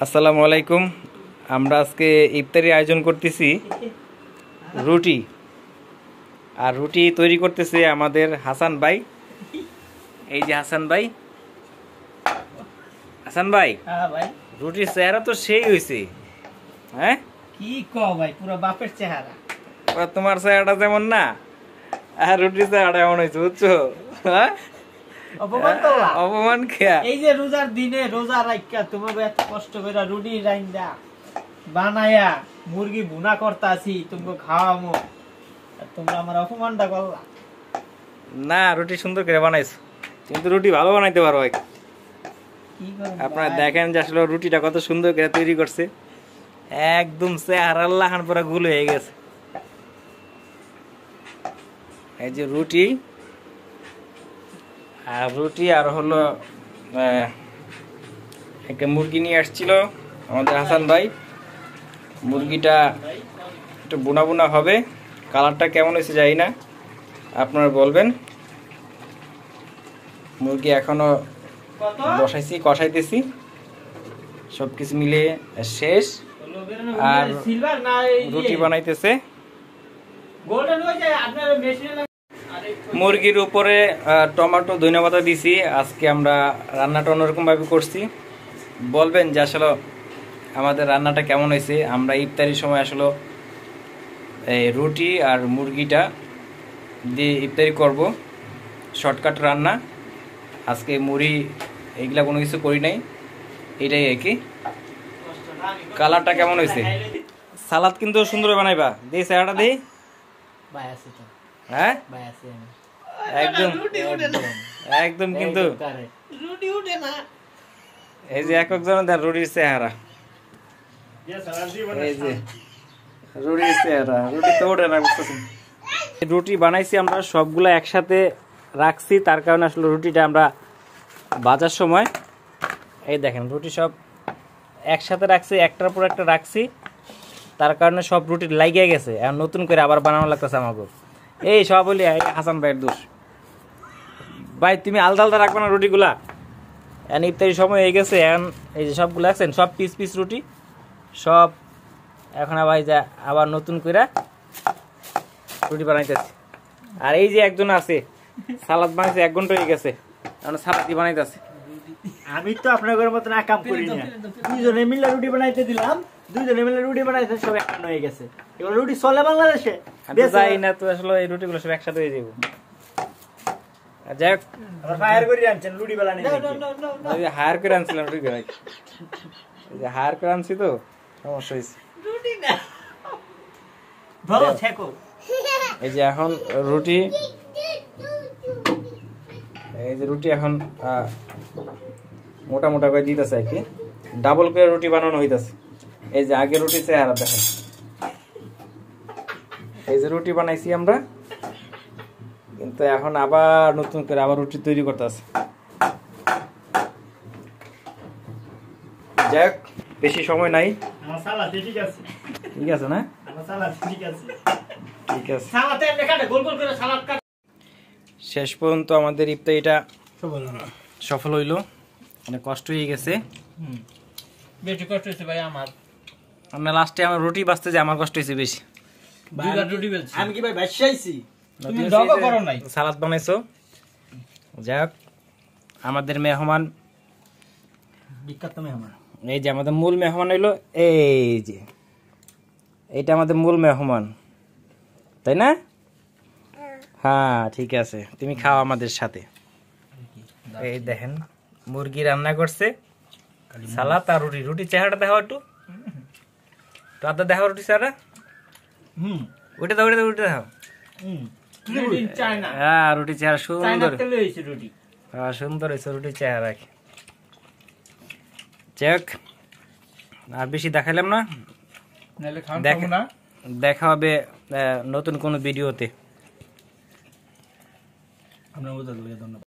আসসালামু আলাইকুম। আমরা আজকে ইফতারি আয়োজন করতেছি রুটি, আর রুটি তৈরি করতেছে আমাদের হাসান ভাই। এই যে হাসান ভাই, হাসান ভাই, হ্যাঁ ভাই, রুটির চেহারা তো সেই হয়েছে। হ্যাঁ, কি কও ভাই, পুরো বাপের চেহারা। ওরা তোমার চেহারাটা যেমন না, আর রুটির চেহারাটা এমন হয়েছে, বুঝছো? হ্যাঁ, অপমান করলা? অপমান খেয়া। এই যে রোজার দিনে রোজা রাখা তোমাকে এত কষ্ট করে রুটি রাইন্দা বানায়া মুরগি ভুনা করতাছি, তোমাকে খাওয়ামো, আর তোমরা আমার অপমানটা করলা। না, রুটি সুন্দর করে বানাইছো, কিন্তু রুটি ভালো বানাইতে পারো। কি করব আপনারা ভাই? দেখেন যে আসলে রুটিটা কত সুন্দর করে তৈরি করছে, একদম চেহারা লাহান পুরো গুলো হয়ে গেছে। এই যে রুটি, আর রুটি আর হলো একটা মুরগি নিয়ে আসছিল আমাদের হাসান ভাই। মুরগিটা একটু বোনা বোনা হবে, কালারটা কেমন হয়েছে জানি না, আপনারা বলবেন। মুরগি এখনো কত? বসাইছি, কষাইতেছি, সবকিছু মিলে শেষ। আর সিলভার না রুটি বানাইতেছে। গোল্ডেন হয়ে যায় আপনার মেশিনে। মুরগির উপরে টমেটো ধনেপাতা দিছি। আজকে আমরা রান্নাটা অন্যরকম ভাবে করছি। বলবেন যে আসলে আমাদের রান্নাটা কেমন হয়েছে। আমরা ইফতারির সময় আসলে এই রুটি আর মুরগিটা দিয়ে ইফতারি করব, শর্টকাট রান্না। আজকে মুড়ি এগুলা কোনো কিছু করি নাই, এটাই আর কি। কালারটা কেমন হয়েছে? সালাদ কিন্তু সুন্দর বানাইবা, দিই চেহারাটা দিই। ভাই আছে তো, হ্যাঁ, ভাই আছে আমি। একদম একদম একদম কিন্তু রুটি উঠে না। এই যে একজনের রুটির চেহারা, এই যে রুটির চেহারা, রুটি তো ওঠে না, বুঝতেছেন? রুটি বানাইছি আমরা সবগুলো একসাথে রাখছি, তার কারণে আসলে রুটিটা আমরা ভাজার সময় এই দেখেন রুটি সব একসাথে রাখছি, একটার পর একটা রাখছি, তার কারণে সব রুটি লাগিয়ে গেছে। আর নতুন করে আবার বানানো লাগতেছে আমাকে। এই সব বলি হাসান ভাইয়ের দোষ। ভাই তুমি আলাদা আলাদা রাখবে না রুটিগুলা, এখন ইফতারির সময় হয়ে গেছে। এখন এই যে সবগুলো রাখছেন, সব পিস পিস রুটি সব এখন আবার যা আবার নতুন করে রুটি বানাইতেছে। আর এই যে একজন আছে সালাদ বানাইছে, 1 ঘন্টা হয়ে গেছে, এখন সালাদই বানাইতেছে। আমি তো আপনার ঘরের মতন কাম করি না। দুইজনে মিলে রুটি বানাইতে দিলাম, দুইজনে মিলে রুটি বানাইতে সব এক হয়ে গেছে। এগুলো রুটি চলে বাংলাদেশে? আমি তো যাই না তো, আসলে এই রুটিগুলো সব একসাথে হয়ে যাবো। যাই হোক, ফায়ার করে আনছেন রুটি বেলা নেই। হায়ার করে আনছিলাম রুটি করে, হায়ার করে আনছি তো সমস্যা হয়েছে। রুটি না ভালো থেকো। এই যে এখন রুটি, এই যে রুটি এখন মোটা মোটা করে দিতেছে আর কি, ডাবল করে রুটি বানানো হইতেছে। এই যে আগে রুটি চেহারা দেখেন, এই যে রুটি বানাইছি আমরা, কিন্তু এখন আবার নতুন করে আবার রুটি তৈরি করতেছে। যাক, বেশি সময় নাই। আমার সালাদ ঠিক আছে, ঠিক আছে না? আমার সালাদ ঠিক আছে, ঠিক আছে। সালাদ এমনি কাটে, গোল গোল করে সালাদ কাটে। শেষ পর্যন্ত আমাদের ইফতারিটা সফল হইলো। অনেক কষ্ট হয়ে গেছে। বেশি কষ্ট হয়েছে ভাই আমার। আমরা লাস্টে আমার রুটি বাঁচতে যে আমার কষ্ট হয়েছে বেশি। দুইবার রুটি বেলছি আমি। কি ভাই বাসাইছি? তুমি তুমি ডগও করো নাই, সালাদ বানাইছো। যাক, আমাদের মেহমান, বিখ্যাত মেহমান। এই যে আমাদের মূল মেহমান হইলো, এই যে এইটা আমাদের মূল মেহমান, তাই না? হ্যাঁ ঠিক আছে, তুমি খাও আমাদের সাথে। এই দেখেন মুরগি রান্না করছে, সালাদ আর রুটি। রুটি চেহারাটা দেখাও একটু, তো আদা দেখাও রুটি চেহারা। ওইটা দাও, ওইটা দাও, ওইটা দেখাও। হ্যাঁ, রুটি চেহারা সুন্দর, হ্যাঁ সুন্দর হয়েছে রুটি চেহারা। চেক, আর বেশি দেখাইলাম না, দেখা হবে নতুন কোনো ভিডিওতে।